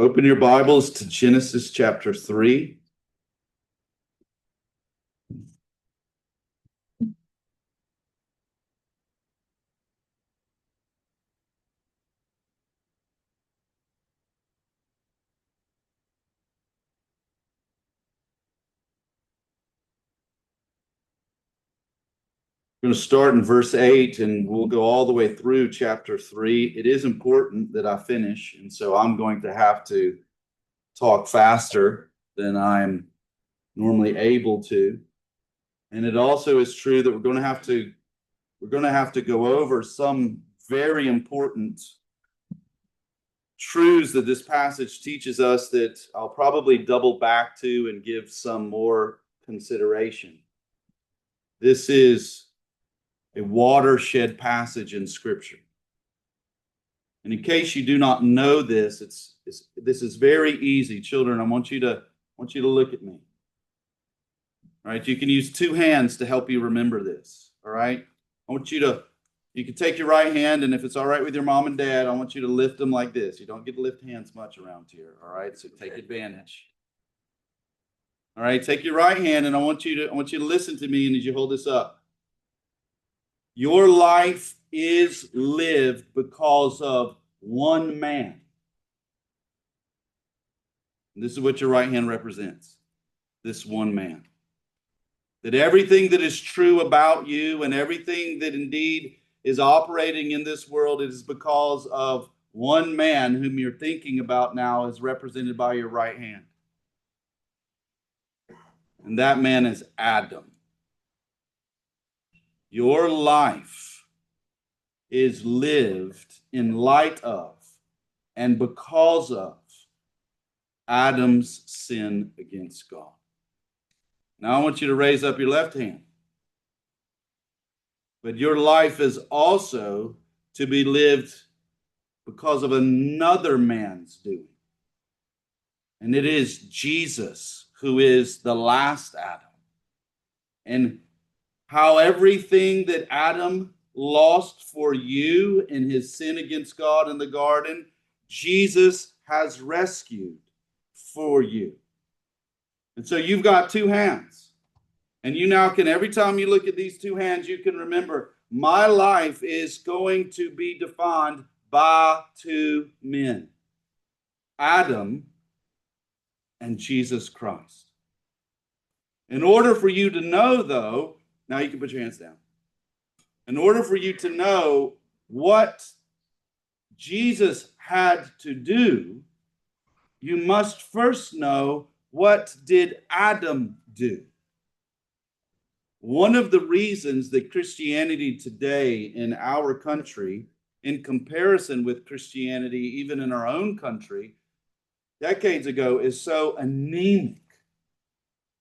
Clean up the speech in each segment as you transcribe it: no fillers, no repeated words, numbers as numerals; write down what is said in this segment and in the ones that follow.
Open your Bibles to Genesis chapter 3. We're going to start in verse 8 and we'll go all the way through chapter 3. It is important that I finish, and so I'm going to have to talk faster than I'm normally able to. And it also is true that we're going to have to go over some very important truths that this passage teaches us that I'll probably double back to and give some more consideration. This is a watershed passage in Scripture. And in case you do not know this, this is very easy. Children, I want you to look at me. All right, you can use two hands to help you remember this. All right, you can take your right hand, and if it's all right with your mom and dad, I want you to lift them like this. You don't get to lift hands much around here. All right, so take advantage. All right, take your right hand, and I want you to listen to me, and as you hold this up. Your life is lived because of one man. And this is what your right hand represents. This one man. That everything that is true about you and everything that indeed is operating in this world is because of one man whom you're thinking about now is represented by your right hand. And that man is Adam. Your life is lived in light of and because of Adam's sin against God. Now I want you to raise up your left hand. But your life is also to be lived because of another man's doing. And it is Jesus who is the last Adam. And how everything that Adam lost for you in his sin against God in the garden, Jesus has rescued for you. And so you've got two hands. And you now can, every time you look at these two hands, you can remember, my life is going to be defined by two men, Adam and Jesus Christ. In order for you to know, though, now you can put your hands down. In order for you to know what Jesus had to do, you must first know, what did Adam do? One of the reasons that Christianity today in our country, in comparison with Christianity even in our own country decades ago, is so anemic,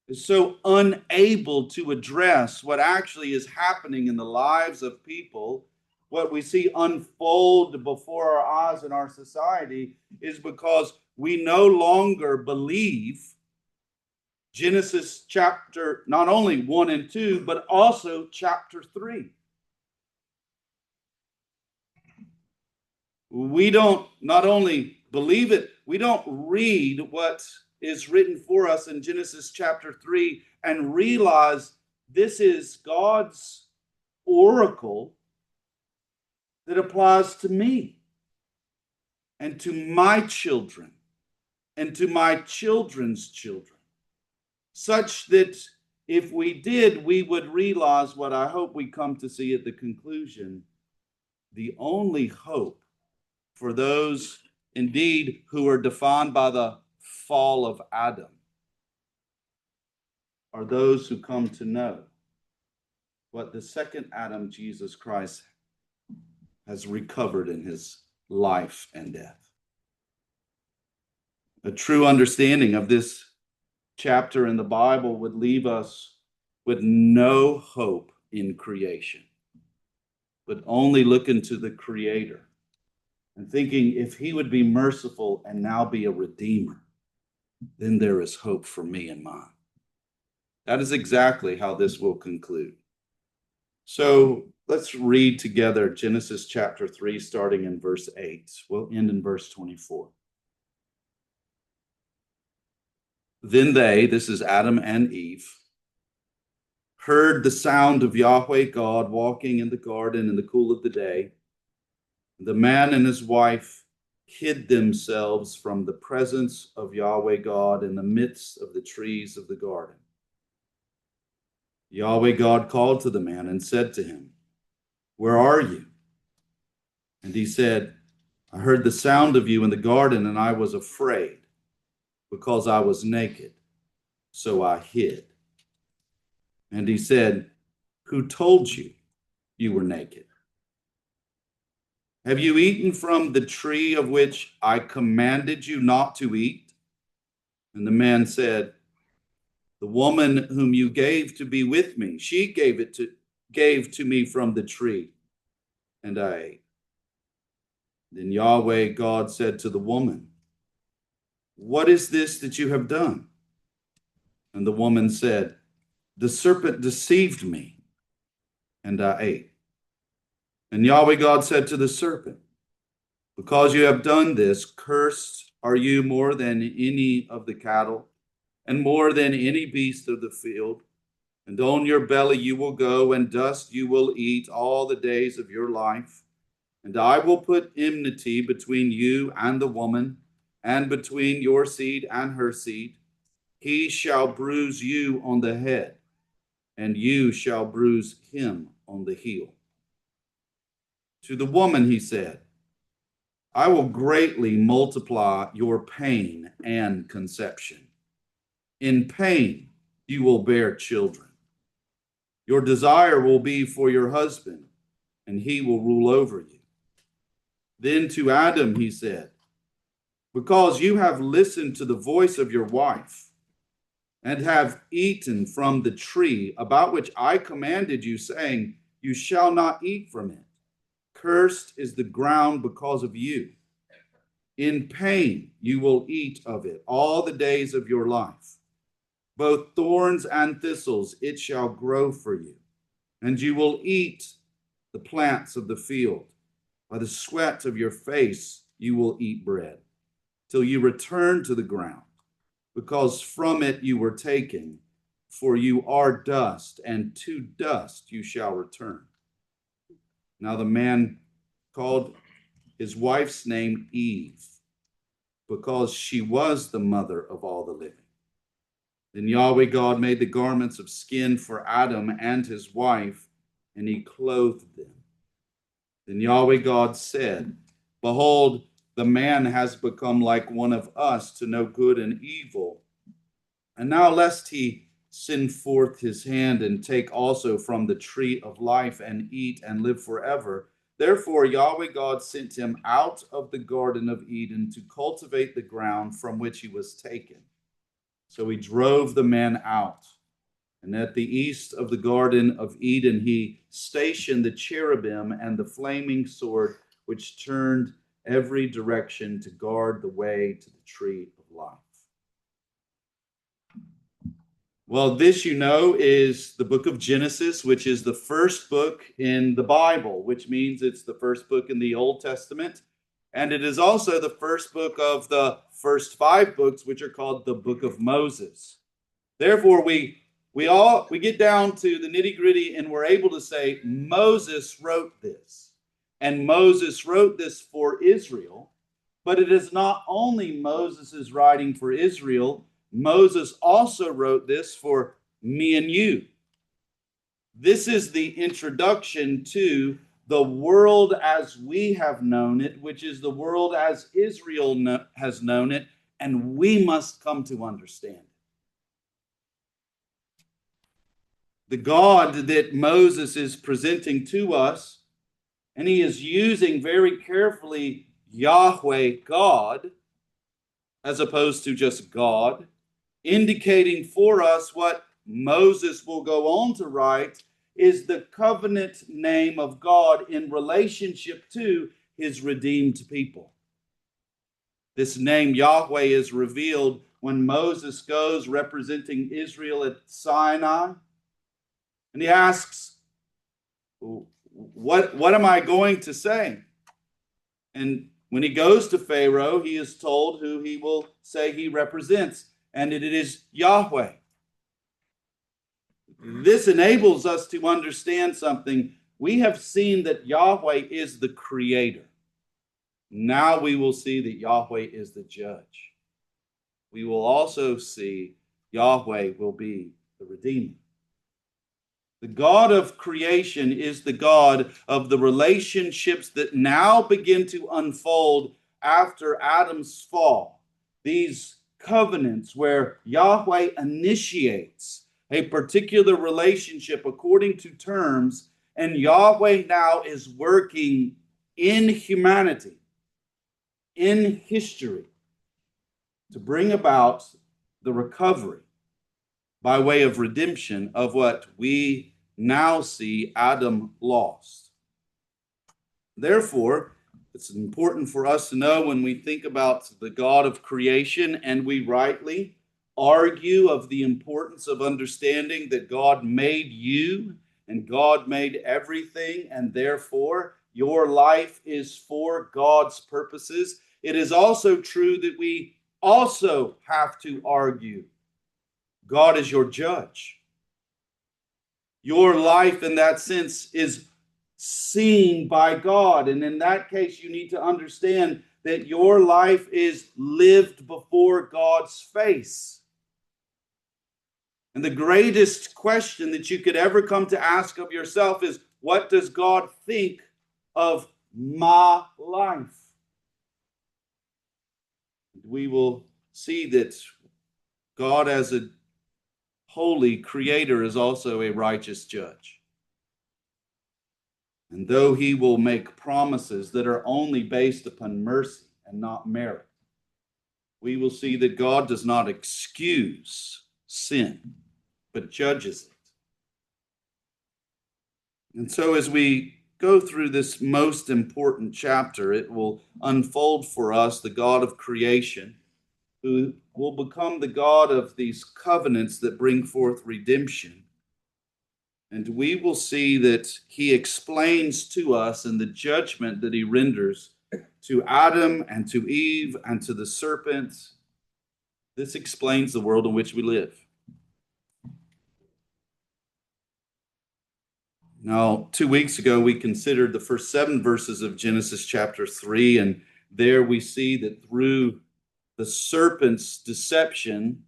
is so unable to address what actually is happening in the lives of people, what we see unfold before our eyes in our society, is because we no longer believe Genesis chapter, not only 1 and 2, but also chapter 3. We don't not only believe it, we don't read what is written for us in Genesis chapter 3 and realize this is God's oracle that applies to me and to my children and to my children's children, such that if we did, we would realize what I hope we come to see at the conclusion: the only hope for those indeed who are defined by the fall of Adam are those who come to know what the second Adam, Jesus Christ, has recovered in his life and death. A true understanding of this chapter in the Bible would leave us with no hope in creation, but only looking to the Creator and thinking, if he would be merciful and now be a redeemer, then there is hope for me and mine. That is exactly how this will conclude. So let's read together Genesis chapter 3, starting in verse 8. We'll end in verse 24. Then they, this is Adam and Eve, heard the sound of Yahweh God walking in the garden in the cool of the day. The man and his wife hid themselves from the presence of Yahweh God in the midst of the trees of the garden. Yahweh God called to the man and said to him, "Where are you?" And he said, "I heard the sound of you in the garden, and I was afraid because I was naked, so I hid." And he said, "Who told you you were naked? Have you eaten from the tree of which I commanded you not to eat?" And the man said, "The woman whom you gave to be with me, she gave to me from the tree, and I ate." Then Yahweh God said to the woman, "What is this that you have done?" And the woman said, "The serpent deceived me, and I ate." And Yahweh God said to the serpent, "Because you have done this, cursed are you more than any of the cattle, and more than any beast of the field. And on your belly you will go, and dust you will eat all the days of your life. And I will put enmity between you and the woman, and between your seed and her seed. He shall bruise you on the head, and you shall bruise him on the heel." To the woman he said, "I will greatly multiply your pain and conception. In pain you will bear children. Your desire will be for your husband, and he will rule over you." Then to Adam he said, "Because you have listened to the voice of your wife, and have eaten from the tree about which I commanded you, saying, 'You shall not eat from it,' cursed is the ground because of you. In pain you will eat of it all the days of your life. Both thorns and thistles it shall grow for you, and you will eat the plants of the field. By the sweat of your face you will eat bread, till you return to the ground, because from it you were taken, for you are dust, and to dust you shall return." Now the man called his wife's name Eve, because she was the mother of all the living. Then Yahweh God made the garments of skin for Adam and his wife, and he clothed them. Then Yahweh God said, "Behold, the man has become like one of us to know good and evil. And now lest he send forth his hand and take also from the tree of life and eat and live forever. Therefore Yahweh God sent him out of the Garden of Eden to cultivate the ground from which he was taken. So he drove the man out. And at the east of the Garden of Eden, he stationed the cherubim and the flaming sword, which turned every direction to guard the way to the tree of life. Well, this, you know, is the book of Genesis, which is the first book in the Bible, which means it's the first book in the Old Testament. And it is also the first book of the first 5 books, which are called the Book of Moses. Therefore, we get down to the nitty-gritty, and we're able to say Moses wrote this. And Moses wrote this for Israel. But it is not only Moses' writing for Israel. Moses also wrote this for me and you. This is the introduction to the world as we have known it, which is the world as Israel has known it, and we must come to understand it. The God that Moses is presenting to us, and he is using very carefully Yahweh God, as opposed to just God, indicating for us what Moses will go on to write is the covenant name of God in relationship to his redeemed people. This name Yahweh is revealed when Moses goes representing Israel at Sinai, and he asks, what am I going to say? And when he goes to Pharaoh, he is told who he will say he represents. and it is Yahweh. This enables us to understand something. We have seen that Yahweh is the creator. Now we will see that Yahweh is the judge. We will also see Yahweh will be the redeemer. The God of creation is the God of the relationships that now begin to unfold after Adam's fall. These covenants where Yahweh initiates a particular relationship according to terms, and Yahweh now is working in humanity, in history, to bring about the recovery by way of redemption of what we now see Adam lost. Therefore, it's important for us to know when we think about the God of creation, and we rightly argue of the importance of understanding that God made you and God made everything, and therefore your life is for God's purposes. It is also true that we also have to argue God is your judge. Your life, in that sense, is seen by God. And in that case, you need to understand that your life is lived before God's face. And the greatest question that you could ever come to ask of yourself is, what does God think of my life? We will see that God, as a holy creator, is also a righteous judge. And though he will make promises that are only based upon mercy and not merit, we will see that God does not excuse sin, but judges it. And so as we go through this most important chapter, it will unfold for us the God of creation, who will become the God of these covenants that bring forth redemption. And we will see that he explains to us in the judgment that he renders to Adam and to Eve and to the serpent. This explains the world in which we live. Now, 2 weeks ago, we considered the first 7 verses of Genesis chapter 3, and there we see that through the serpent's deception,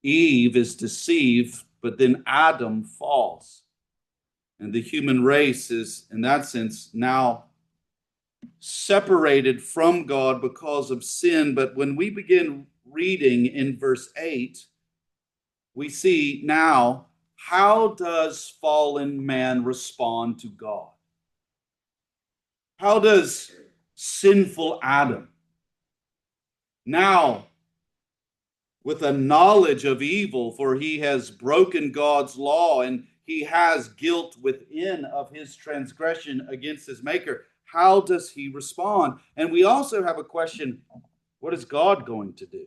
Eve is deceived, but then Adam falls. And the human race is, in that sense, now separated from God because of sin. But when we begin reading in verse 8, we see now, how does fallen man respond to God? How does sinful Adam, now with a knowledge of evil, for he has broken God's law and he has guilt within of his transgression against his maker, how does he respond? And we also have a question, what is God going to do?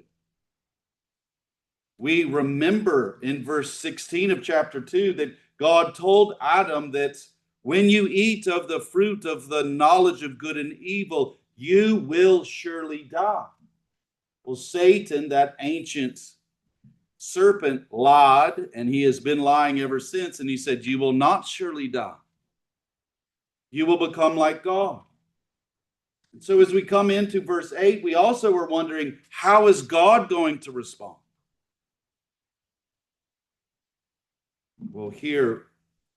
We remember in verse 16 of chapter 2 that God told Adam that when you eat of the fruit of the knowledge of good and evil, you will surely die. Well, Satan, that ancient serpent, lied, and he has been lying ever since. And he said, you will not surely die. You will become like God. And so as we come into verse 8, we also are wondering, how is God going to respond? Well, here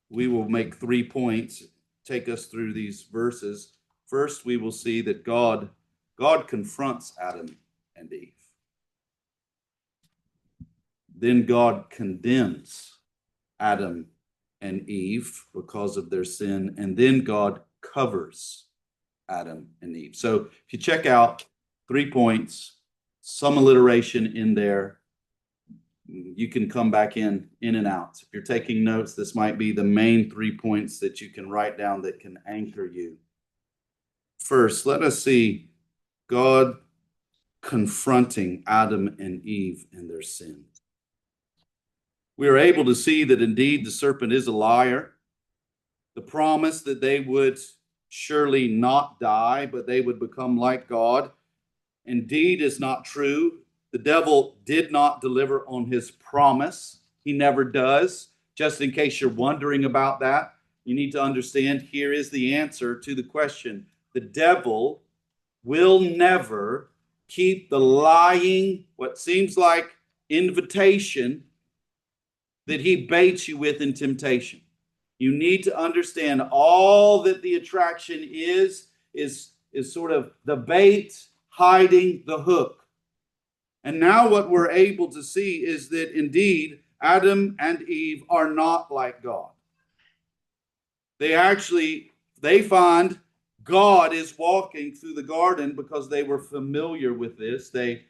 we will make 3 points, take us through these verses. First, we will see that God confronts Adam and Eve. Then God condemns Adam and Eve because of their sin, and then God covers Adam and Eve. So if you check out 3 points, some alliteration in there, you can come back in and out. If you're taking notes, this might be the main 3 points that you can write down that can anchor you. First, let us see God confronting Adam and Eve in their sin. We are able to see that indeed the serpent is a liar. The promise that they would surely not die, but they would become like God, indeed is not true. The devil did not deliver on his promise. He never does. Just in case you're wondering about that, you need to understand here is the answer to the question. The devil will never keep the lying, what seems like invitation that he baits you with in temptation. You need to understand all that the attraction is sort of the bait hiding the hook. And now what we're able to see is that indeed Adam and Eve are not like God. They find God is walking through the garden because they were familiar with this. They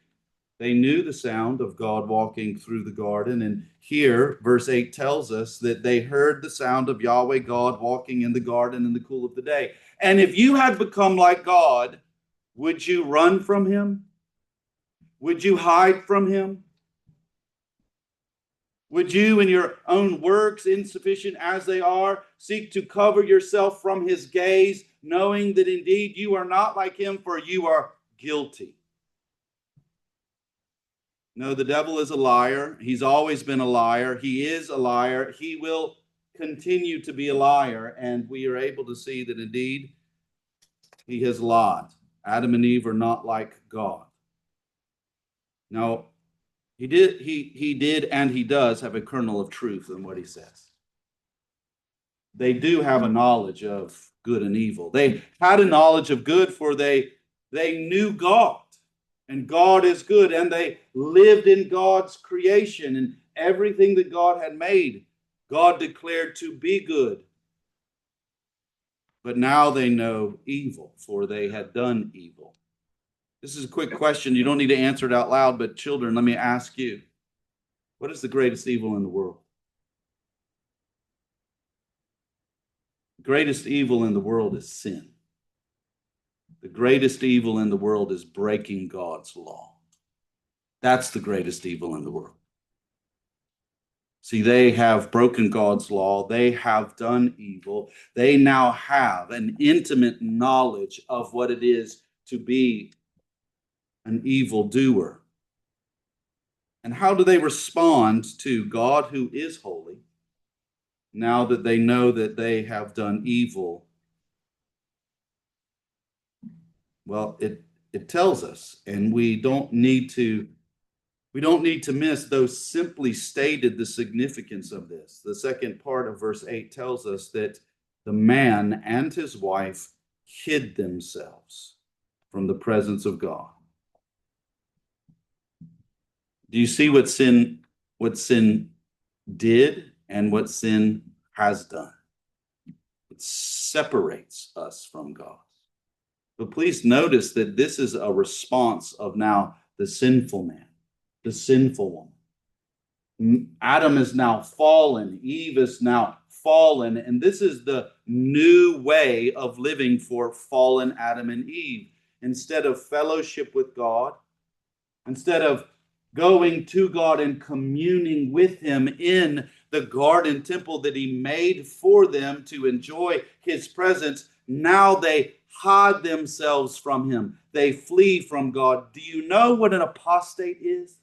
knew the sound of God walking through the garden. And here, verse 8 tells us that they heard the sound of Yahweh God walking in the garden in the cool of the day. And if you had become like God, would you run from him? Would you hide from him? Would you, in your own works, insufficient as they are, seek to cover yourself from his gaze, knowing that indeed you are not like him, for you are guilty? No, the devil is a liar. He's always been a liar. He is a liar. He will continue to be a liar. And we are able to see that indeed he has lied. Adam and Eve are not like God. Now, he did and he does have a kernel of truth in what he says. They do have a knowledge of good and evil. They had a knowledge of good, for they knew God. And God is good, and they lived in God's creation, and everything that God had made, God declared to be good. But now they know evil, for they had done evil. This is a quick question. You don't need to answer it out loud, but children, let me ask you, what is the greatest evil in the world? The greatest evil in the world is sin. The greatest evil in the world is breaking God's law. That's the greatest evil in the world. See, they have broken God's law. They have done evil. They now have an intimate knowledge of what it is to be an evildoer. And how do they respond to God, who is holy, now that they know that they have done evil? Well, it tells us, and we don't need to miss, though simply stated, the significance of this. The second part of verse 8 tells us that the man and his wife hid themselves from the presence of God. Do you see what sin did and what sin has done? It separates us from God. But please notice that this is a response of now the sinful man, the sinful woman. Adam is now fallen. Eve is now fallen. And this is the new way of living for fallen Adam and Eve. Instead of fellowship with God, instead of going to God and communing with him in the garden temple that he made for them to enjoy his presence, now they hide themselves from him. They flee from God. Do you know what an apostate is?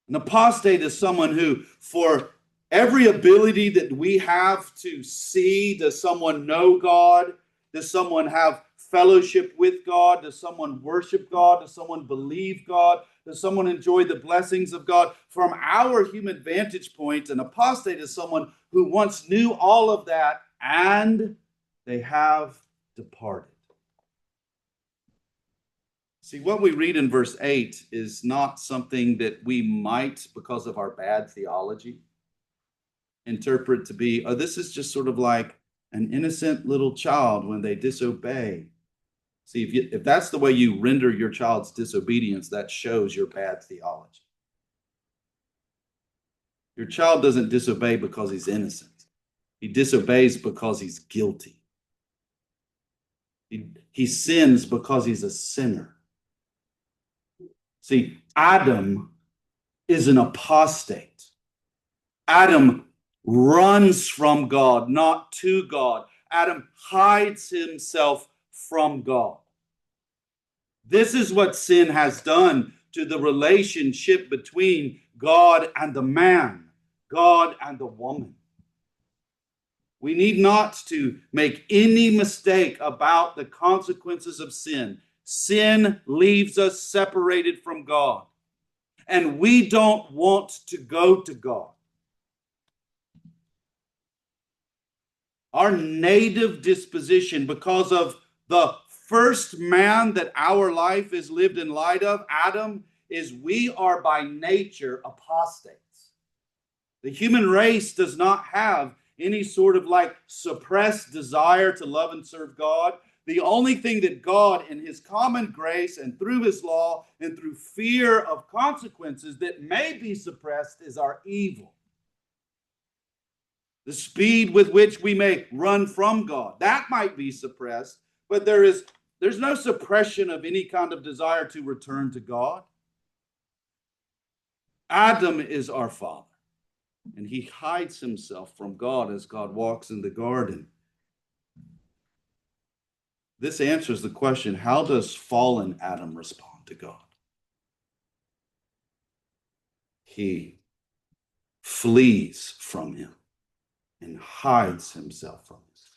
An apostate is someone who, for every ability that we have to see, does someone know God? Does someone have fellowship with God? Does someone worship God? Does someone believe God? Does someone enjoy the blessings of God? From our human vantage point, an apostate is someone who once knew all of that and they have departed. See, what we read in verse 8 is not something that we might, because of our bad theology, interpret to be, oh, this is just sort of like an innocent little child when they disobey. See, if that's the way you render your child's disobedience, that shows your bad theology. Your child doesn't disobey because he's innocent. He disobeys because he's guilty. He sins because he's a sinner. See, Adam is an apostate. Adam runs from God, not to God. Adam hides himself from God. This is what sin has done to the relationship between God and the man, God and the woman. We need not to make any mistake about the consequences of sin. Sin leaves us separated from God, and we don't want to go to God. Our native disposition, because of the first man that our life is lived in light of, Adam, is we are by nature apostates. The human race does not have any sort of like suppressed desire to love and serve God. The only thing that God, in his common grace and through his law and through fear of consequences that may be suppressed, is our evil. The speed with which we may run from God, that might be suppressed, but there's no suppression of any kind of desire to return to God. Adam is our father, and he hides himself from God as God walks in the garden. This answers the question, how does fallen Adam respond to God? He flees from him and hides himself from us.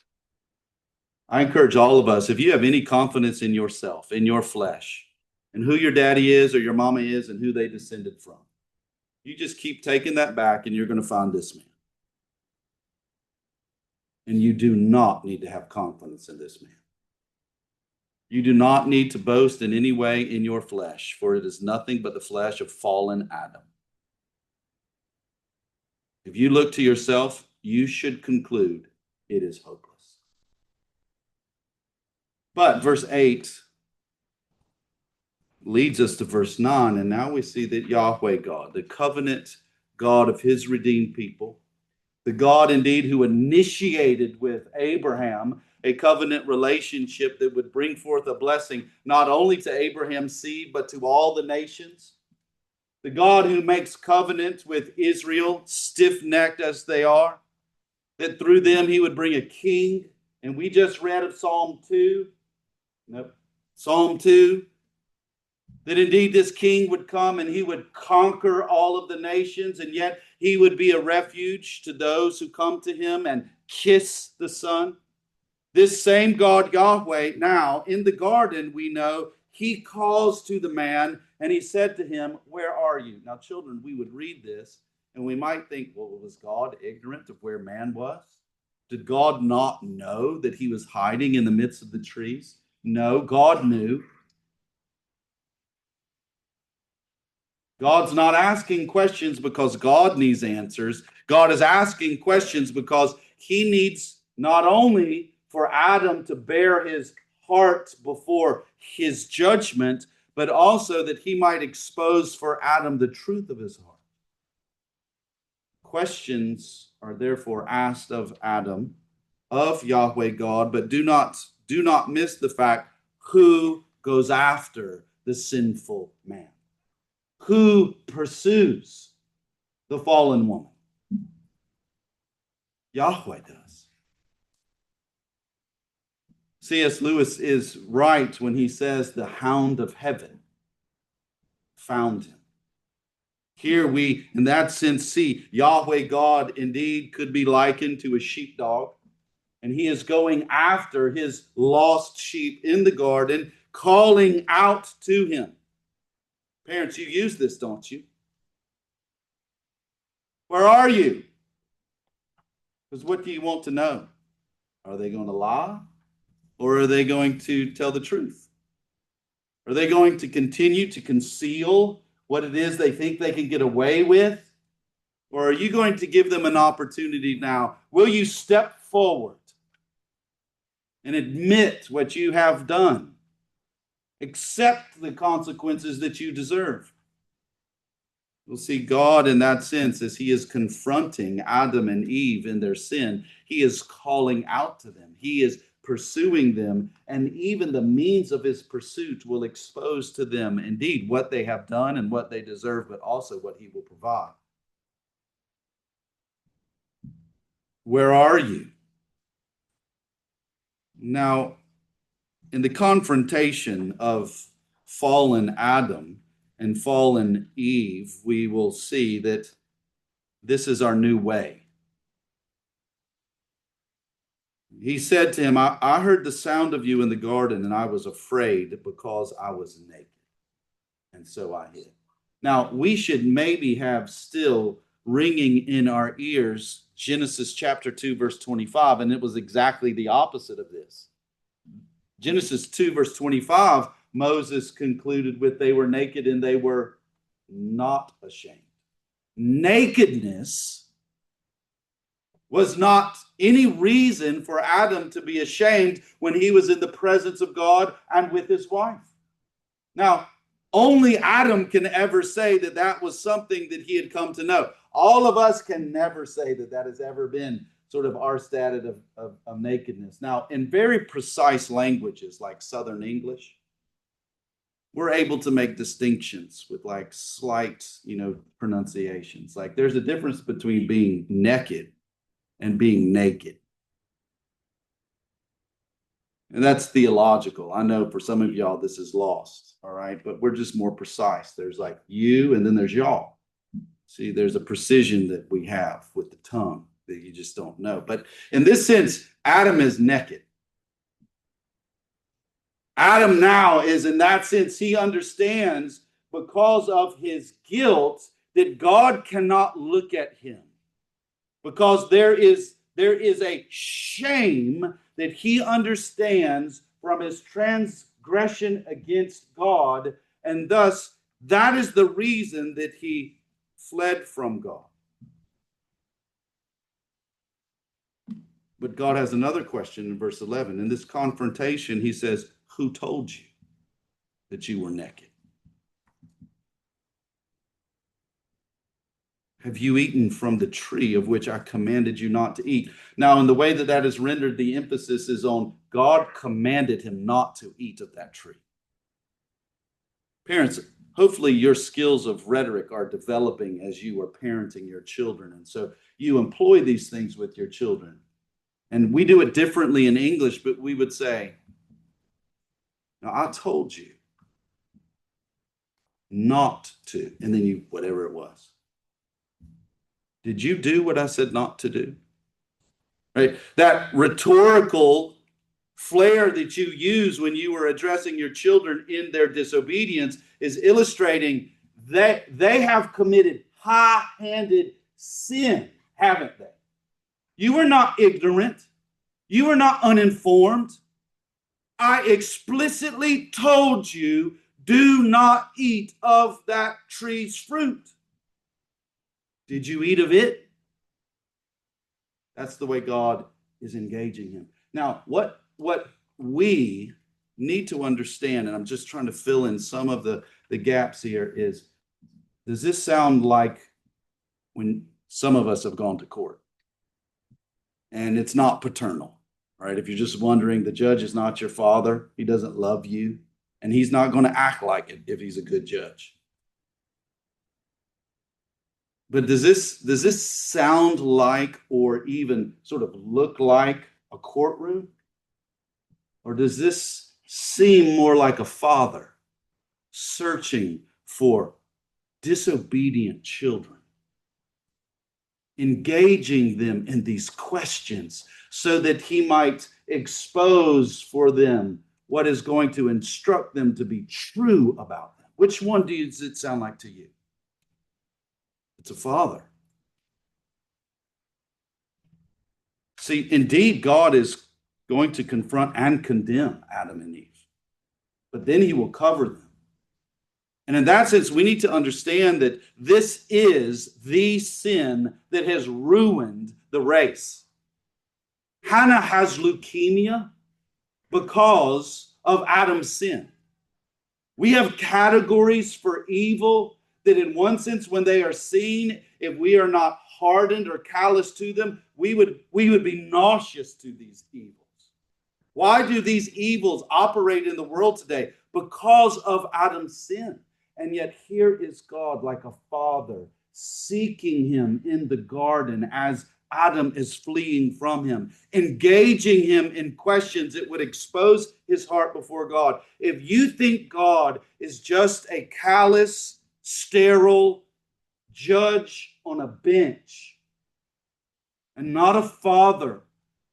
I encourage all of us, if you have any confidence in yourself, in your flesh, and who your daddy is or your mama is and who they descended from, you just keep taking that back and you're going to find this man. And you do not need to have confidence in this man. You do not need to boast in any way in your flesh, for it is nothing but the flesh of fallen Adam. If you look to yourself, you should conclude it is hopeless. But verse 8 leads us to verse 9, and now we see that Yahweh God, the covenant God of his redeemed people, the God indeed who initiated with Abraham a covenant relationship that would bring forth a blessing not only to Abraham's seed, but to all the nations. The God who makes covenant with Israel, stiff-necked as they are, that through them he would bring a king. And we just read of Psalm 2. Nope. Psalm 2. That indeed this king would come and he would conquer all of the nations, and yet he would be a refuge to those who come to him and kiss the Son. This same God, Yahweh, now in the garden, we know he calls to the man and he said to him, "Where are you?" Now, children, we would read this and we might think, well, was God ignorant of where man was? Did God not know that he was hiding in the midst of the trees? No, God knew. God's not asking questions because God needs answers. God is asking questions because he needs not only for Adam to bear his heart before his judgment, but also that he might expose for Adam the truth of his heart. Questions are therefore asked of Adam, of Yahweh God, but do not miss the fact who goes after the sinful man. Who pursues the fallen woman? Yahweh does. C.S. Lewis is right when he says the hound of heaven found him. Here we, in that sense, see Yahweh God indeed could be likened to a sheepdog, and he is going after his lost sheep in the garden, calling out to him. Parents, you use this, don't you? Where are you? Because what do you want to know? Are they going to lie? Or are they going to tell the truth? Are they going to continue to conceal what it is they think they can get away with? Or are you going to give them an opportunity now? Will you step forward and admit what you have done? Accept the consequences that you deserve. We'll see God in that sense as he is confronting Adam and Eve in their sin. He is calling out to them. He is pursuing them, and even the means of his pursuit will expose to them indeed what they have done and what they deserve, but also what he will provide. Where are you? Now, in the confrontation of fallen Adam and fallen Eve, we will see that this is our new way. He said to him, I heard the sound of you in the garden, and I was afraid because I was naked. And so I hid. Now, we should maybe have still ringing in our ears Genesis chapter 2, verse 25, and it was exactly the opposite of this. Genesis 2, verse 25, Moses concluded with they were naked and they were not ashamed. Nakedness was not any reason for Adam to be ashamed when he was in the presence of God and with his wife. Now, only Adam can ever say that that was something that he had come to know. All of us can never say that that has ever been sort of our status of nakedness. Now, in very precise languages like Southern English, we're able to make distinctions with like slight, pronunciations. Like there's a difference between being naked and being naked. And that's theological. I know for some of y'all this is lost, all right? But we're just more precise. There's like you and then there's y'all. See, there's a precision that we have with the tongue that you just don't know. But in this sense, Adam is naked. Adam now is, in that sense, he understands because of his guilt that God cannot look at him. Because there is a shame that he understands from his transgression against God, and thus that is the reason that he fled from God. But God has another question in verse 11. In this confrontation, he says, who told you that you were naked? Have you eaten from the tree of which I commanded you not to eat? Now, in the way that that is rendered, the emphasis is on God commanded him not to eat of that tree. Parents, hopefully your skills of rhetoric are developing as you are parenting your children. And so you employ these things with your children. And we do it differently in English, but we would say, now I told you not to, and then you, whatever it was. Did you do what I said not to do? Right? That rhetorical flair that you use when you are addressing your children in their disobedience is illustrating that they have committed high-handed sin, haven't they? You are not ignorant. You are not uninformed. I explicitly told you, do not eat of that tree's fruit. Did you eat of it? That's the way God is engaging him. Now, what we need to understand, and I'm just trying to fill in some of the gaps here, is, does this sound like when some of us have gone to court? And it's not paternal, right? If you're just wondering, the judge is not your father. He doesn't love you, and he's not going to act like it if he's a good judge. But does this sound like or even sort of look like a courtroom? Or does this seem more like a father searching for disobedient children, engaging them in these questions so that he might expose for them what is going to instruct them to be true about them? Which one does it sound like to you? It's a father. See, indeed, God is going to confront and condemn Adam and Eve, but then he will cover them. And in that sense, we need to understand that this is the sin that has ruined the race. Hannah has leukemia because of Adam's sin. We have categories for evil that in one sense, when they are seen, if we are not hardened or callous to them, we would be nauseous to these evils. Why do these evils operate in the world today? Because of Adam's sin. And yet here is God like a father seeking him in the garden as Adam is fleeing from him, engaging him in questions that would expose his heart before God. If you think God is just a callous, sterile judge on a bench and not a father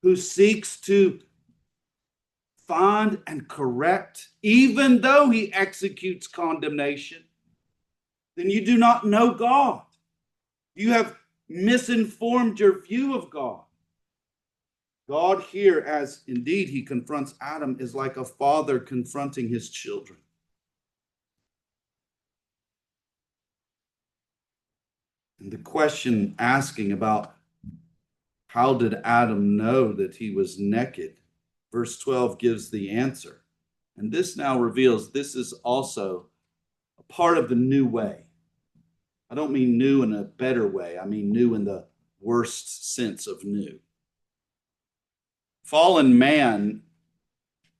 who seeks to find and correct, even though he executes condemnation, then you do not know God. You have misinformed your view of God. God here, as indeed he confronts Adam, is like a father confronting his children. And the question asking about how did Adam know that he was naked, verse 12 gives the answer. And this now reveals this is also a part of the new way. I don't mean new in a better way. I mean new in the worst sense of new. Fallen man,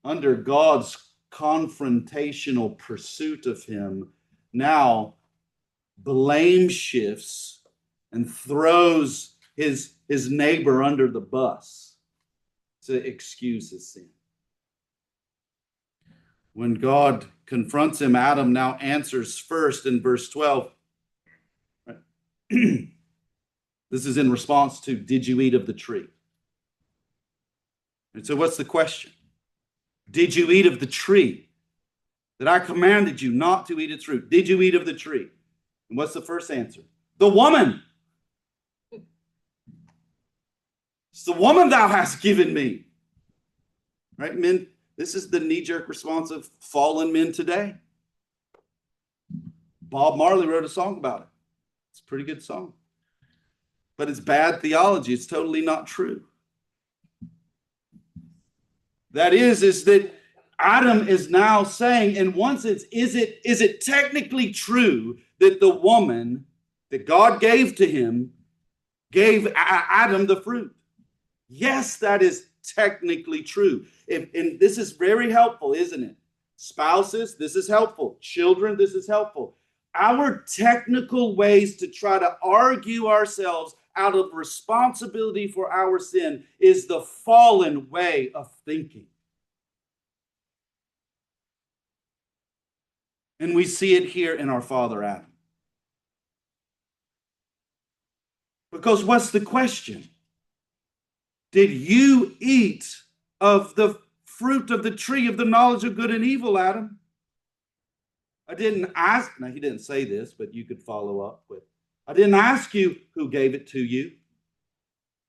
under God's confrontational pursuit of him, now blame shifts and throws his neighbor under the bus to excuse his sin. When God confronts him, Adam now answers first in verse 12. This is in response to, did you eat of the tree? And so what's the question? Did you eat of the tree that I commanded you not to eat its fruit? Did you eat of the tree? And what's the first answer? The woman. It's the woman thou hast given me. Right, men? This is the knee-jerk response of fallen men today. Bob Marley wrote a song about it. It's a pretty good song. But it's bad theology. It's totally not true. That is that Adam is now saying, in one sense, is it technically true that the woman that God gave to him gave Adam the fruit? Yes, that is technically true. And this is very helpful, isn't it? Spouses, this is helpful. Children, this is helpful. Our technical ways to try to argue ourselves out of responsibility for our sin is the fallen way of thinking. And we see it here in our father Adam. Because what's the question? Did you eat of the fruit of the tree of the knowledge of good and evil, Adam? I didn't ask, now he didn't say this, but you could follow up with, I didn't ask you who gave it to you.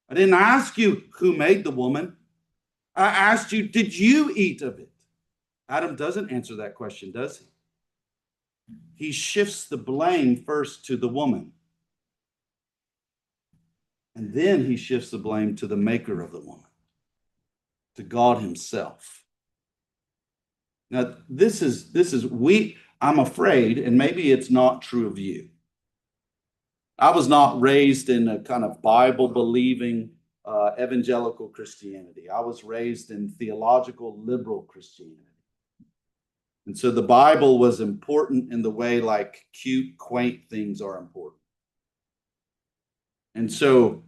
I didn't ask you who made the woman. I asked you, did you eat of it? Adam doesn't answer that question, does he? He shifts the blame first to the woman. And then he shifts the blame to the maker of the woman, to God himself. Now, I'm afraid, and maybe it's not true of you. I was not raised in a kind of Bible-believing evangelical Christianity. I was raised in theological liberal Christianity. And so the Bible was important in the way like cute, quaint things are important. And so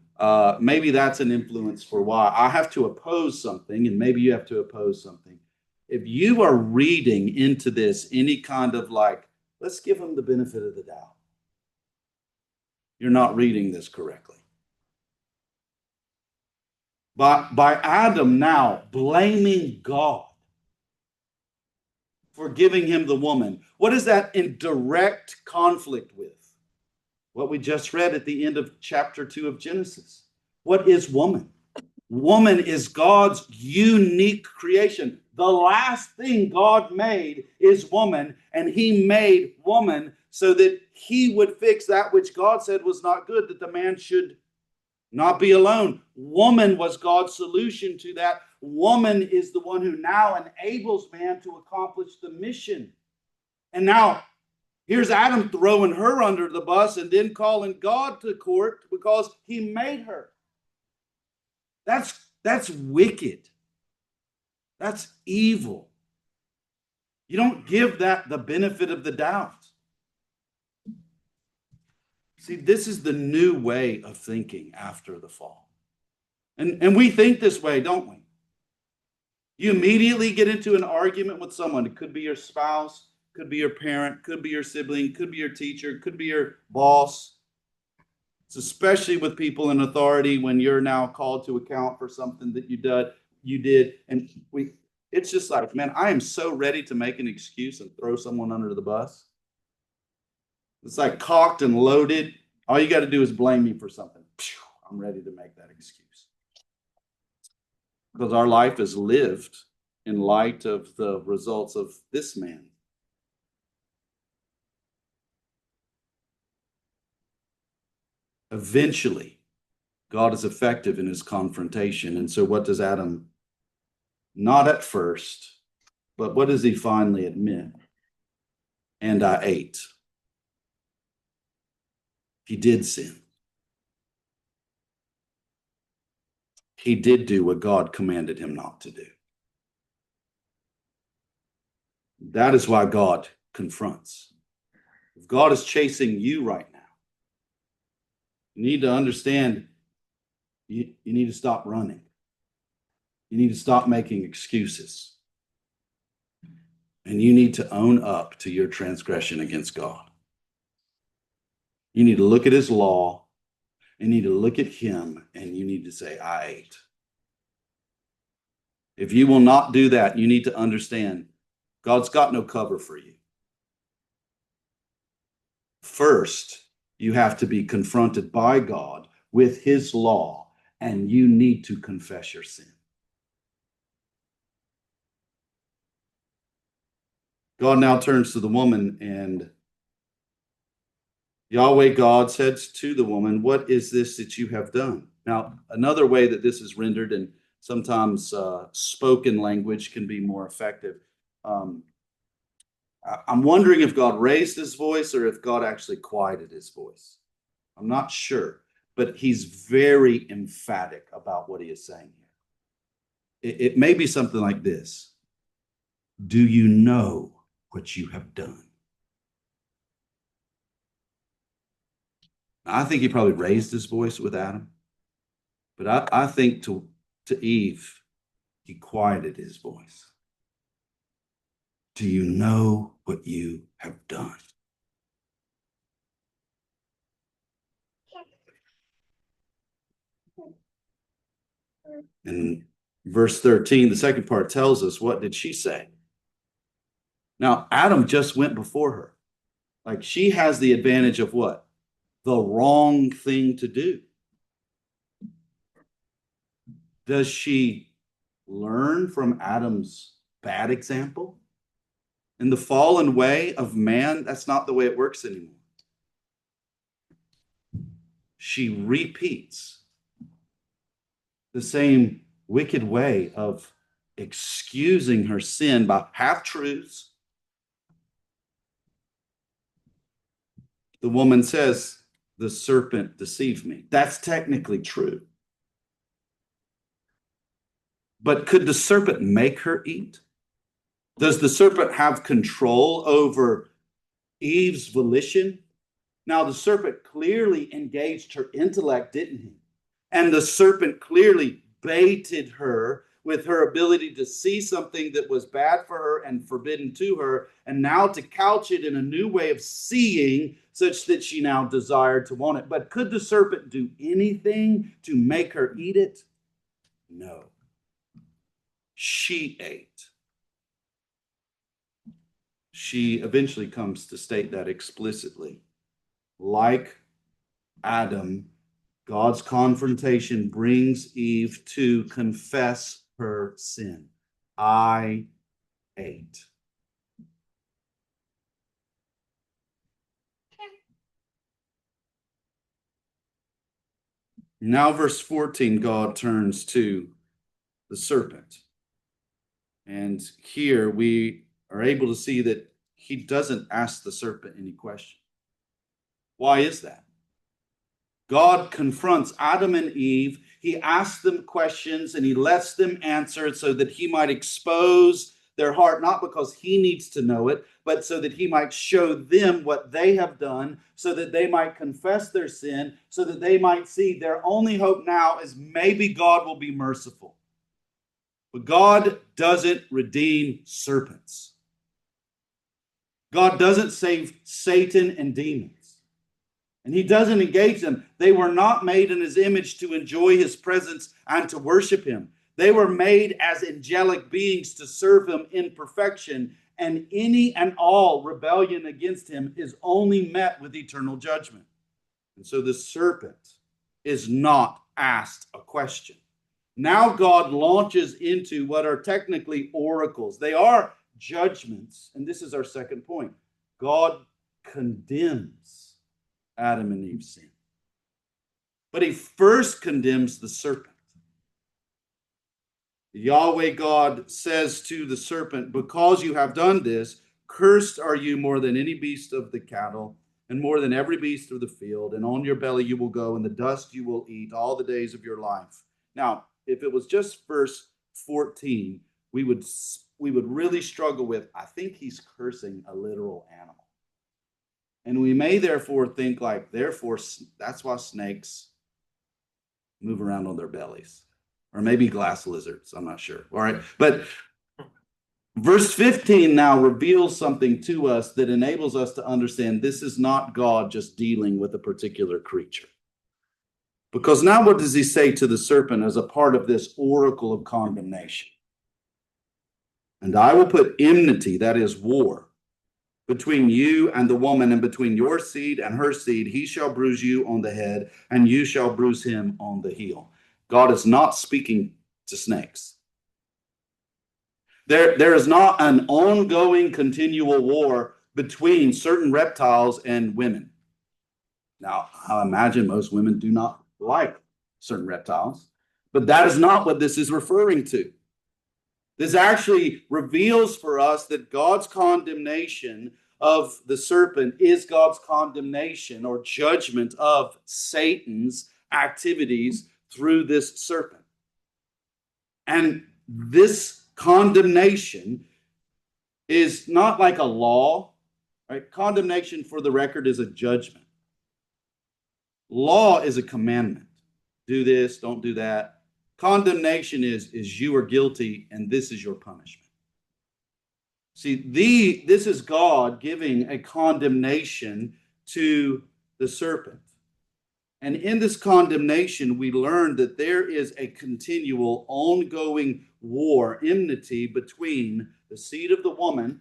maybe that's an influence for why I have to oppose something, and maybe you have to oppose something. If you are reading into this any kind of like, let's give them the benefit of the doubt, you're not reading this correctly. By Adam now blaming God for giving him the woman, what is that in direct conflict with? What we just read at the end of chapter 2 of Genesis. What is woman? Woman is God's unique creation. The last thing God made is woman, and he made woman so that he would fix that which God said was not good, that the man should not be alone. Woman was God's solution to that. Woman is the one who now enables man to accomplish the mission. And now, here's Adam throwing her under the bus and then calling God to court because he made her. That's wicked. That's evil. You don't give that the benefit of the doubt. See, this is the new way of thinking after the fall. And we think this way, don't we? You immediately get into an argument with someone. It could be your spouse, could be your parent, could be your sibling, could be your teacher, could be your boss. It's especially with people in authority when you're now called to account for something that you did. And it's just like, man, I am so ready to make an excuse and throw someone under the bus. It's like cocked and loaded. All you got to do is blame me for something. I'm ready to make that excuse. Because our life is lived in light of the results of this man. Eventually, God is effective in his confrontation. And so what does Adam, not at first, but what does he finally admit? And I ate. He did sin. He did do what God commanded him not to do. That is why God confronts. If God is chasing you right now, you need to understand you need to stop running. You need to stop making excuses. And you need to own up to your transgression against God. You need to look at his law. You need to look at him and you need to say, I ate. If you will not do that, you need to understand God's got no cover for you. First, you have to be confronted by God with his law, and you need to confess your sin. God now turns to the woman, and Yahweh God says to the woman, what is this that you have done? Now, another way that this is rendered, and sometimes spoken language can be more effective. I'm wondering if God raised his voice or if God actually quieted his voice. I'm not sure, but he's very emphatic about what he is saying here. It may be something like this. Do you know what you have done? I think he probably raised his voice with Adam, but I think to Eve, he quieted his voice. Do you know what you have done? And verse 13, the second part tells us, what did she say? Now, Adam just went before her. Like, she has the advantage of what? The wrong thing to do. Does she learn from Adam's bad example? In the fallen way of man, that's not the way it works anymore. She repeats the same wicked way of excusing her sin by half-truths. The woman says, the serpent deceived me. That's technically true. But could the serpent make her eat? Does the serpent have control over Eve's volition? Now, the serpent clearly engaged her intellect, didn't he? And the serpent clearly baited her with her ability to see something that was bad for her and forbidden to her, and now to couch it in a new way of seeing such that she now desired to want it. But could the serpent do anything to make her eat it? No. She ate. She eventually comes to state that explicitly. Like Adam, God's confrontation brings Eve to confess her sin. I ate. Now, verse 14, God turns to the serpent. And here we are able to see that he doesn't ask the serpent any question. Why is that? God confronts Adam and Eve. He asks them questions and he lets them answer so that he might expose their heart, not because he needs to know it, but so that he might show them what they have done, so that they might confess their sin, so that they might see their only hope now is maybe God will be merciful. But God doesn't redeem serpents. God doesn't save Satan and demons. And he doesn't engage them. They were not made in his image to enjoy his presence and to worship him. They were made as angelic beings to serve him in perfection. And any and all rebellion against him is only met with eternal judgment. And so the serpent is not asked a question. Now God launches into what are technically oracles. They are judgments. And this is our second point. God condemns Adam and Eve's sin. But he first condemns the serpent. Yahweh God says to the serpent, because you have done this, cursed are you more than any beast of the cattle, and more than every beast of the field, and on your belly you will go, and the dust you will eat all the days of your life. Now, if it was just verse 14, we would really struggle with, I think he's cursing a literal animal. And we may therefore think like, therefore, that's why snakes move around on their bellies. Or maybe glass lizards, I'm not sure. All right, but verse 15 now reveals something to us that enables us to understand this is not God just dealing with a particular creature. Because now what does he say to the serpent as a part of this oracle of condemnation? And I will put enmity, that is war, between you and the woman, and between your seed and her seed. He shall bruise you on the head, and you shall bruise him on the heel. God is not speaking to snakes. There is not an ongoing continual war between certain reptiles and women. Now, I imagine most women do not like certain reptiles, but that is not what this is referring to. This actually reveals for us that God's condemnation of the serpent is God's condemnation or judgment of Satan's activities through this serpent. And this condemnation is not like a law, right? Condemnation, for the record, is a judgment. Law is a commandment. Do this, don't do that. Condemnation is you are guilty and this is your punishment. See, this is God giving a condemnation to the serpent. And in this condemnation, we learn that there is a continual, ongoing war, enmity between the seed of the woman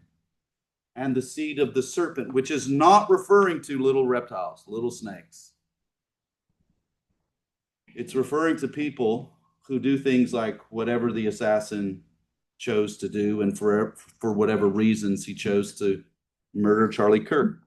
and the seed of the serpent, which is not referring to little reptiles, little snakes. It's referring to people who do things like whatever the assassin chose to do, and for whatever reasons he chose to murder Charlie Kirk.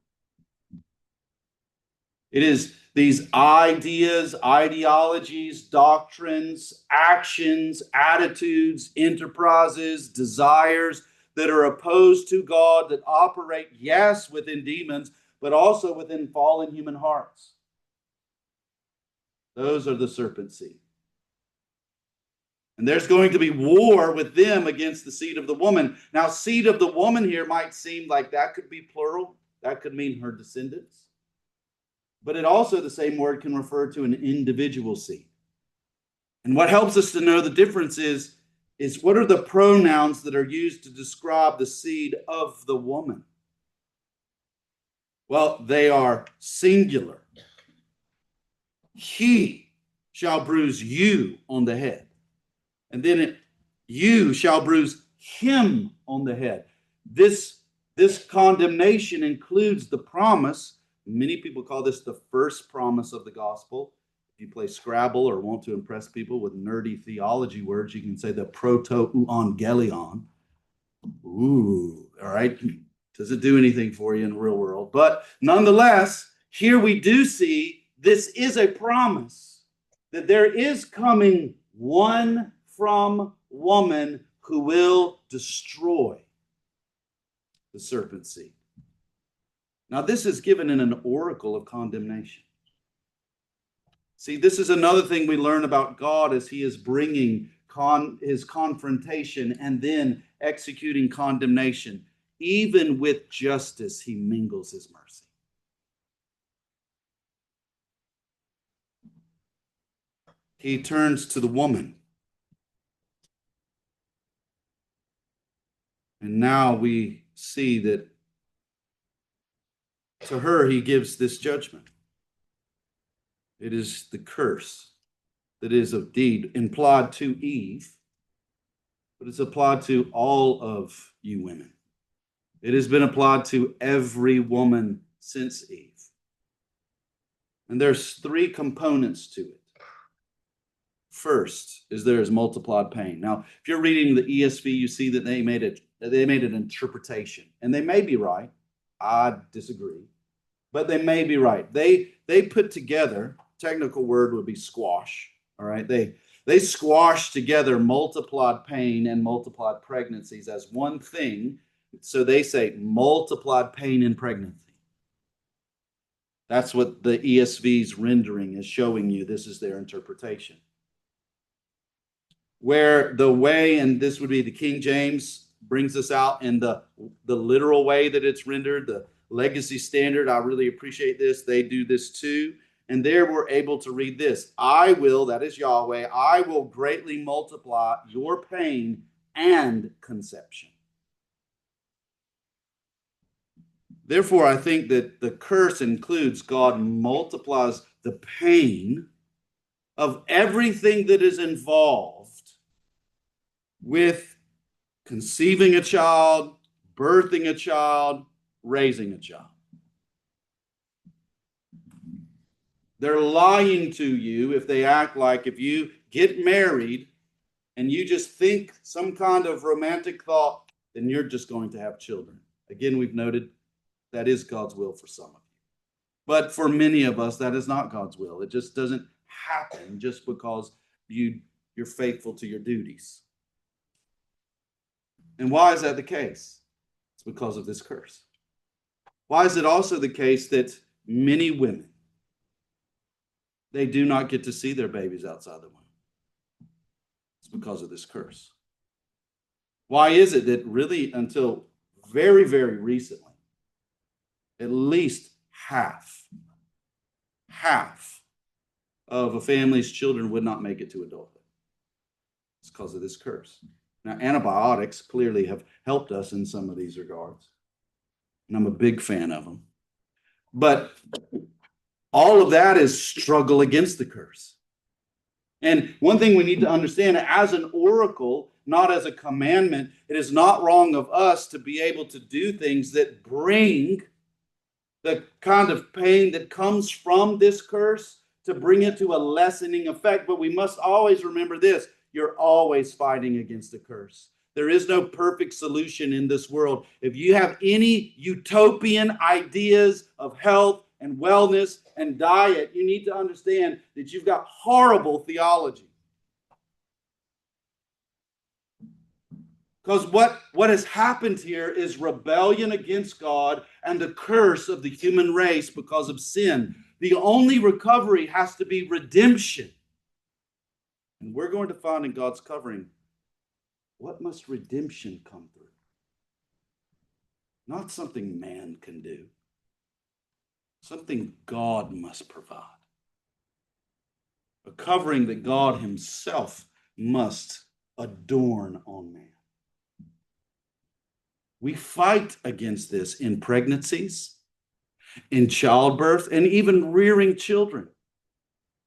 It is these ideas, ideologies, doctrines, actions, attitudes, enterprises, desires that are opposed to God, that operate, yes, within demons, but also within fallen human hearts. Those are the serpent seed. And there's going to be war with them against the seed of the woman. Now, seed of the woman here might seem like that could be plural. That could mean her descendants. But it also, the same word can refer to an individual seed. And what helps us to know the difference is what are the pronouns that are used to describe the seed of the woman? Well, they are singular. He shall bruise you on the head. And then you shall bruise him on the head. This condemnation includes the promise. Many people call this the first promise of the gospel. If you play Scrabble or want to impress people with nerdy theology words, you can say the proto-evangelion. Ooh, all right. Does it do anything for you in the real world? But nonetheless, here we do see this is a promise that there is coming one from woman who will destroy the serpent seed. Now, this is given in an oracle of condemnation. See, this is another thing we learn about God as he is bringing his confrontation and then executing condemnation, even with justice, he mingles his mercy. He turns to the woman. And now we see that to her he gives this judgment. It is the curse that is indeed implied to Eve, but it's applied to all of you women. It has been applied to every woman since Eve. And there's three components to it. First is there is multiplied pain. Now, if you're reading the ESV, you see that they made an interpretation, and they may be right. I disagree, but they may be right. They put together, technical word would be squash. All right, they squash together multiplied pain and multiplied pregnancies as one thing. So they say multiplied pain in pregnancy. That's what the ESV's rendering is showing you. This is their interpretation. Where the way, and this would be the King James, brings us out in the literal way that it's rendered, the Legacy Standard. I really appreciate this. They do this too. And there we're able to read this. I will, that is Yahweh, I will greatly multiply your pain and conception. Therefore, I think that the curse includes God multiplies the pain of everything that is involved with conceiving a child, birthing a child, raising a child. They're lying to you if they act like if you get married and you just think some kind of romantic thought, then you're just going to have children. Again, we've noted that is God's will for some of you. But for many of us, that is not God's will. It just doesn't happen just because you're faithful to your duties. And why is that the case? It's because of this curse. Why is it also the case that many women, they do not get to see their babies outside the womb? It's because of this curse. Why is it that really until very, very recently, at least half of a family's children would not make it to adulthood? It's because of this curse. Now, antibiotics clearly have helped us in some of these regards, and I'm a big fan of them. But all of that is struggle against the curse. And one thing we need to understand, as an oracle, not as a commandment, it is not wrong of us to be able to do things that bring the kind of pain that comes from this curse, to bring it to a lessening effect. But we must always remember this: you're always fighting against the curse. There is no perfect solution in this world. If you have any utopian ideas of health and wellness and diet, you need to understand that you've got horrible theology. Because what has happened here is rebellion against God and the curse of the human race because of sin. The only recovery has to be redemption. And we're going to find in God's covering, what must redemption come through? Not something man can do. Something God must provide. A covering that God himself must adorn on man. We fight against this in pregnancies, in childbirth, and even rearing children.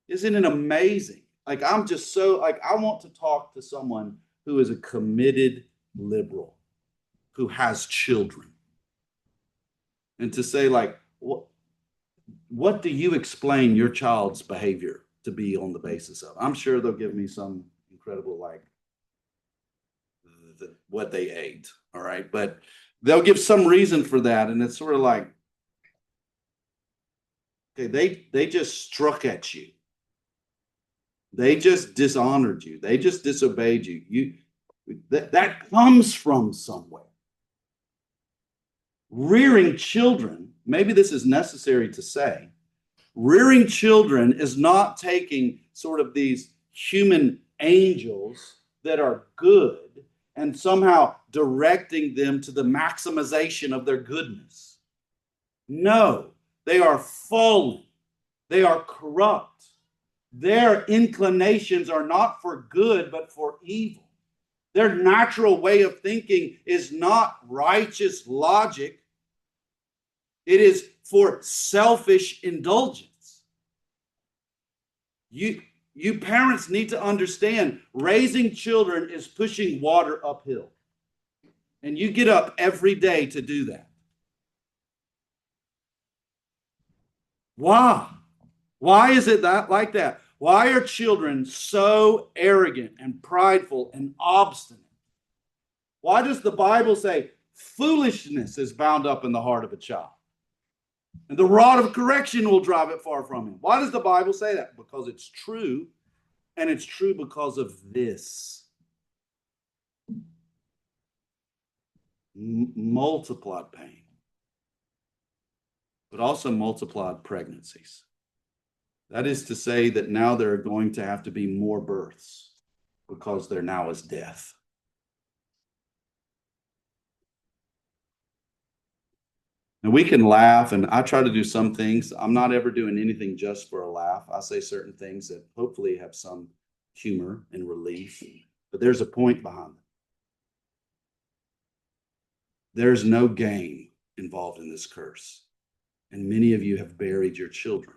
Isn't it amazing? Like, I'm just so, I want to talk to someone who is a committed liberal, who has children, and to say, like, what do you explain your child's behavior to be on the basis of? I'm sure they'll give me some incredible, like, what they ate, all right? But they'll give some reason for that, and it's sort of like, okay, they just struck at you. They just dishonored you. They just disobeyed you. That comes from somewhere. Rearing children, maybe this is necessary to say, rearing children is not taking sort of these human angels that are good and somehow directing them to the maximization of their goodness. No, they are fallen. They are corrupt. Their inclinations are not for good, but for evil. Their natural way of thinking is not righteous logic. It is for selfish indulgence. You parents need to understand raising children is pushing water uphill. And you get up every day to do that. Why? Why is it that like that? Why are children so arrogant and prideful and obstinate? Why does the Bible say foolishness is bound up in the heart of a child? And the rod of correction will drive it far from him. Why does the Bible say that? Because it's true, and it's true because of this. Multiplied pain, but also multiplied pregnancies. That is to say that now there are going to have to be more births because there now is death. And we can laugh, and I try to do some things. I'm not ever doing anything just for a laugh. I say certain things that hopefully have some humor and relief, but there's a point behind it. There's no gain involved in this curse, and many of you have buried your children.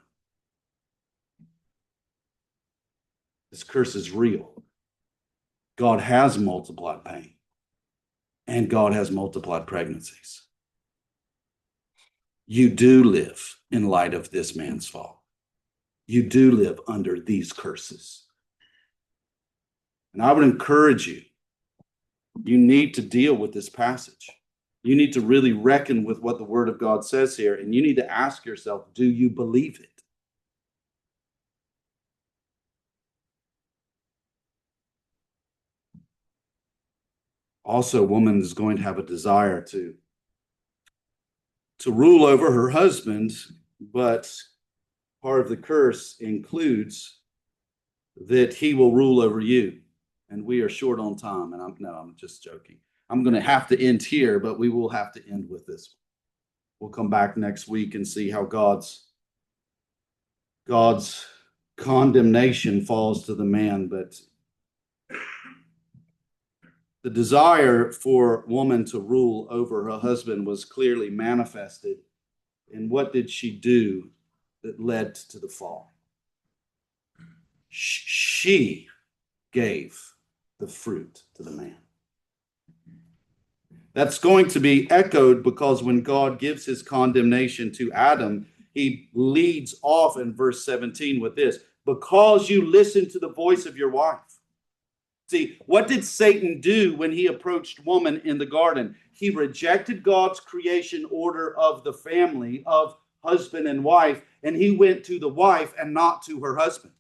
This curse is real. God has multiplied pain, and God has multiplied pregnancies. You do live in light of this man's fall. You do live under these curses. And I would encourage you, you need to deal with this passage. You need to really reckon with what the Word of God says here, and you need to ask yourself, do you believe it? Also, a woman is going to have a desire to rule over her husband, but part of the curse includes that he will rule over you. And we are short on time, and I'm just joking. I'm going to have to end here, but we will have to end with this. We'll come back next week and see how God's condemnation falls to the man, but the desire for woman to rule over her husband was clearly manifested. And what did she do that led to the fall? She gave the fruit to the man. That's going to be echoed because when God gives his condemnation to Adam, he leads off in verse 17 with this: because you listened to the voice of your wife. See, what did Satan do when he approached woman in the garden? He rejected God's creation order of the family, of husband and wife, and he went to the wife and not to her husband.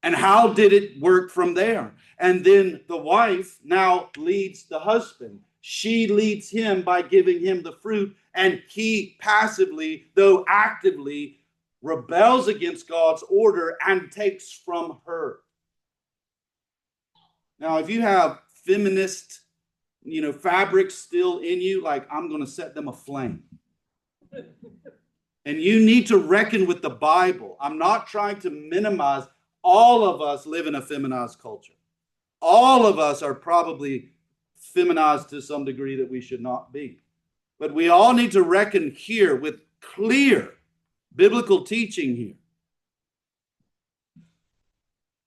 And how did it work from there? And then the wife now leads the husband. She leads him by giving him the fruit, and he passively, though actively, rebels against God's order and takes from her. Now, if you have feminist, fabrics still in you, like, I'm going to set them aflame. And you need to reckon with the Bible. I'm not trying to minimize. All of us live in a feminized culture. All of us are probably feminized to some degree that we should not be. But we all need to reckon here with clear biblical teaching here.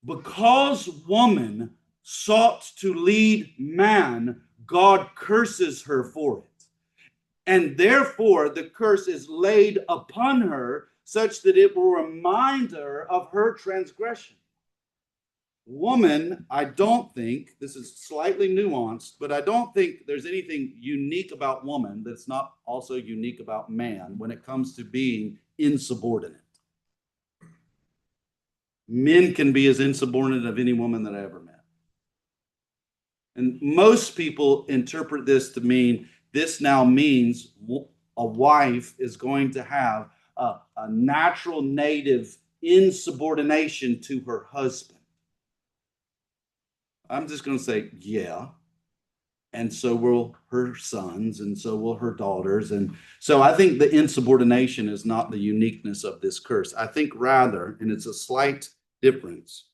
Because woman sought to lead man, God curses her for it. And therefore, the curse is laid upon her such that it will remind her of her transgression. Woman, I don't think, this is slightly nuanced, but I don't think there's anything unique about woman that's not also unique about man when it comes to being insubordinate. Men can be as insubordinate of any woman that I ever met. And most people interpret this to mean, this now means a wife is going to have a natural native insubordination to her husband. I'm just going to say, yeah. And so will her sons, and so will her daughters. And so I think the insubordination is not the uniqueness of this curse. I think rather, and it's a slight difference,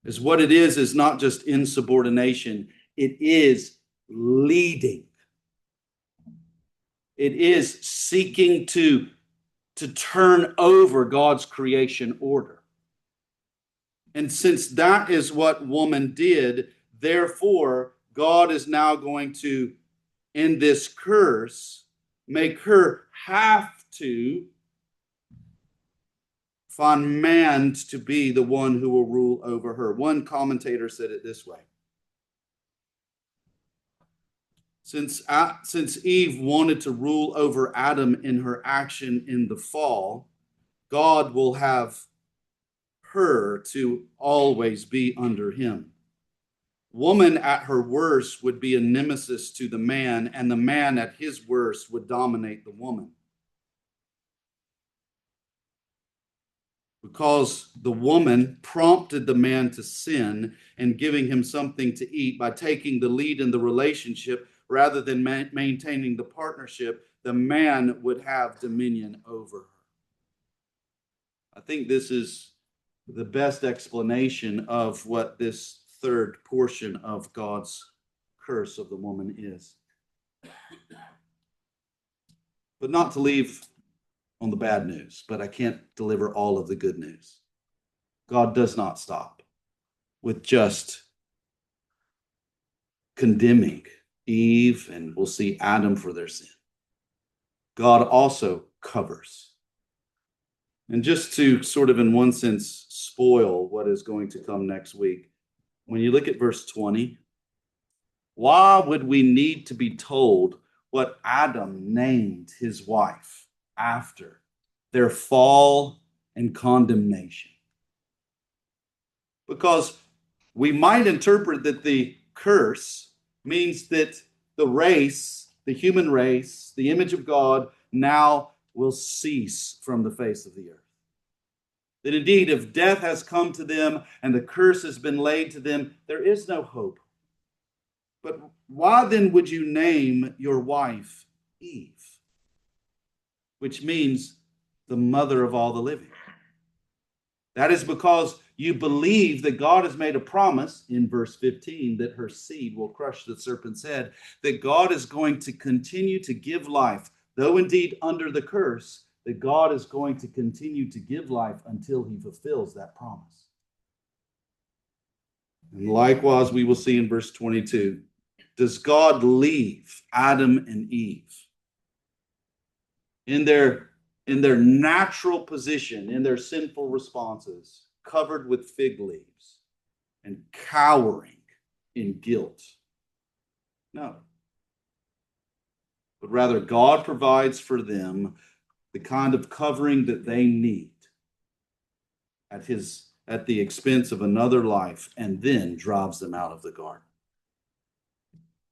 is what it is not just insubordination, it is leading. It is seeking to turn over God's creation order. And since that is what woman did, therefore, God is now going to, in this curse, make her have to find man to be the one who will rule over her. One commentator said it this way. Since Eve wanted to rule over Adam in her action in the fall, God will have her to always be under him. Woman at her worst would be a nemesis to the man, and the man at his worst would dominate the woman. Because the woman prompted the man to sin and giving him something to eat by taking the lead in the relationship rather than maintaining the partnership, the man would have dominion over her. I think this is the best explanation of what this third portion of God's curse of the woman is. But not to leave on the bad news, but I can't deliver all of the good news. God does not stop with just condemning Eve, and we'll see Adam for their sin. God also covers. And just to sort of, in one sense, spoil what is going to come next week, when you look at verse 20, why would we need to be told what Adam named his wife after their fall and condemnation? Because we might interpret that the curse means that the race, the human race, the image of God, now will cease from the face of the earth. That indeed, if death has come to them and the curse has been laid to them, there is no hope. But why then would you name your wife Eve? Which means the mother of all the living. That is because you believe that God has made a promise in verse 15 that her seed will crush the serpent's head, that God is going to continue to give life, though indeed under the curse, that God is going to continue to give life until he fulfills that promise. And likewise, we will see in verse 22, does God leave Adam and Eve in their natural position, in their sinful responses, covered with fig leaves and cowering in guilt? No. But rather, God provides for them the kind of covering that they need at the expense of another life, and then drives them out of the garden.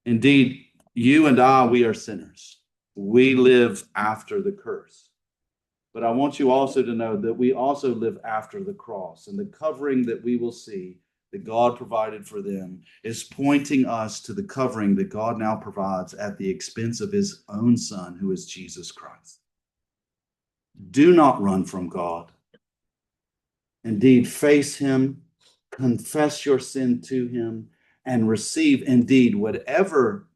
Indeed, you and I, we are sinners. We live after the curse. But I want you also to know that we also live after the cross, and the covering that we will see that God provided for them is pointing us to the covering that God now provides at the expense of his own Son, who is Jesus Christ. Do not run from God. Indeed, face him, confess your sin to him, and receive indeed whatever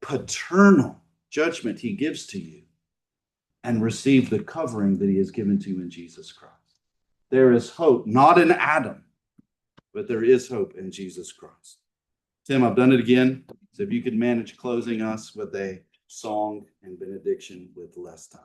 paternal judgment he gives to you, and receive the covering that he has given to you in Jesus Christ. There is hope, not in Adam, but there is hope in Jesus Christ. Tim, I've done it again. So if you could manage closing us with a song and benediction with less time.